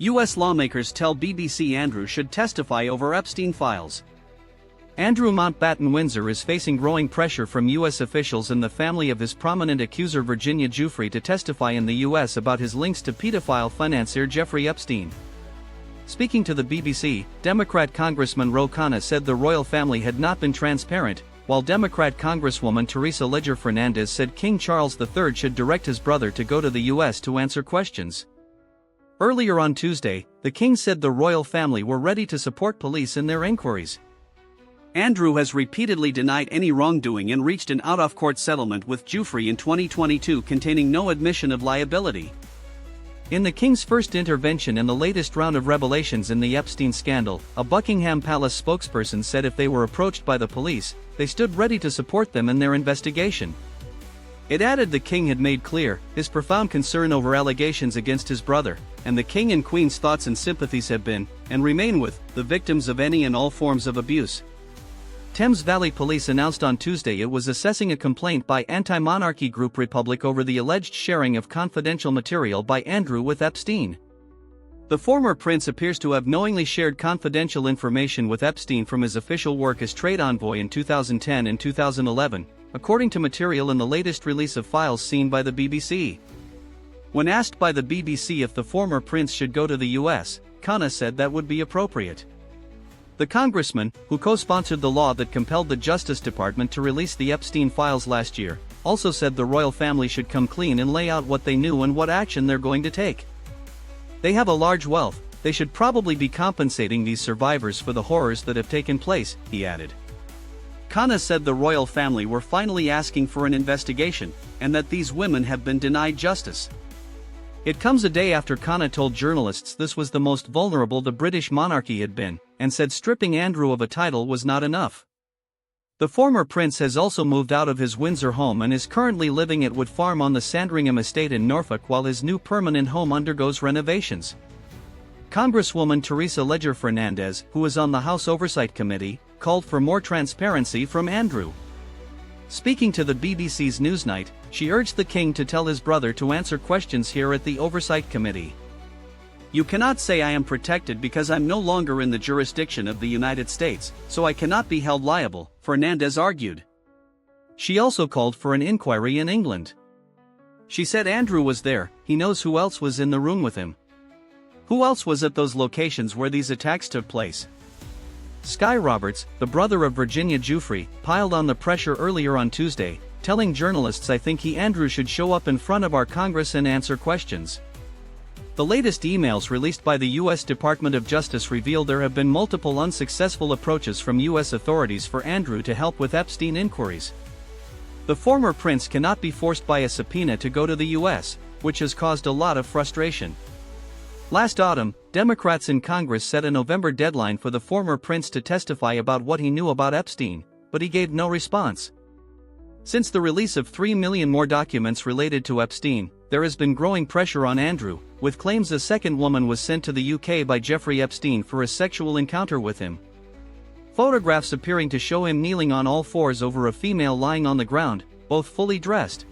U.S. lawmakers tell BBC Andrew should testify over Epstein files. Andrew Mountbatten Windsor is facing growing pressure from U.S. officials and the family of his prominent accuser Virginia Giuffre to testify in the U.S. about his links to pedophile financier Jeffrey Epstein. Speaking to the BBC, Democrat Congressman Ro Khanna said the royal family had not been transparent, while Democrat Congresswoman Teresa Leger Fernandez said King Charles III should direct his brother to go to the U.S. to answer questions. Earlier on Tuesday, the king said the royal family were ready to support police in their inquiries. Andrew has repeatedly denied any wrongdoing and reached an out-of-court settlement with Giuffre in 2022 containing no admission of liability. In the king's first intervention in the latest round of revelations in the Epstein scandal, a Buckingham Palace spokesperson said if they were approached by the police, they stood ready to support them in their investigation. It added the king had made clear his profound concern over allegations against his brother, and the king and queen's thoughts and sympathies have been, and remain with, the victims of any and all forms of abuse. Thames Valley Police announced on Tuesday it was assessing a complaint by anti-monarchy group Republic over the alleged sharing of confidential material by Andrew with Epstein. The former prince appears to have knowingly shared confidential information with Epstein from his official work as trade envoy in 2010 and 2011, according to material in the latest release of files seen by the BBC. When asked by the BBC if the former prince should go to the US, Khanna said that would be appropriate. The congressman, who co-sponsored the law that compelled the Justice Department to release the Epstein files last year, also said the royal family should come clean and lay out what they knew and what action they're going to take. They have a large wealth, they should probably be compensating these survivors for the horrors that have taken place, he added. Khanna said the royal family were finally asking for an investigation, and that these women have been denied justice. It comes a day after Khanna told journalists this was the most vulnerable the British monarchy had been, and said stripping Andrew of a title was not enough. The former prince has also moved out of his Windsor home and is currently living at Wood Farm on the Sandringham estate in Norfolk while his new permanent home undergoes renovations. Congresswoman Teresa Leger Fernandez, who is on the House Oversight Committee, called for more transparency from Andrew. Speaking to the BBC's Newsnight, she urged the king to tell his brother to answer questions here at the Oversight Committee. "You cannot say I am protected because I'm no longer in the jurisdiction of the United States, so I cannot be held liable," Fernandez argued. She also called for an inquiry in England. She said Andrew was there, he knows who else was in the room with him. Who else was at those locations where these attacks took place? Sky Roberts, the brother of Virginia Giuffre, piled on the pressure earlier on Tuesday, telling journalists I think Andrew should show up in front of our Congress and answer questions. The latest emails released by the U.S. Department of Justice reveal there have been multiple unsuccessful approaches from U.S. authorities for Andrew to help with Epstein inquiries. The former prince cannot be forced by a subpoena to go to the U.S., which has caused a lot of frustration. Last autumn, Democrats in Congress set a November deadline for the former prince to testify about what he knew about Epstein, but he gave no response. Since the release of 3 million more documents related to Epstein, there has been growing pressure on Andrew, with claims a second woman was sent to the UK by Jeffrey Epstein for a sexual encounter with him. Photographs appearing to show him kneeling on all fours over a female lying on the ground, both fully dressed.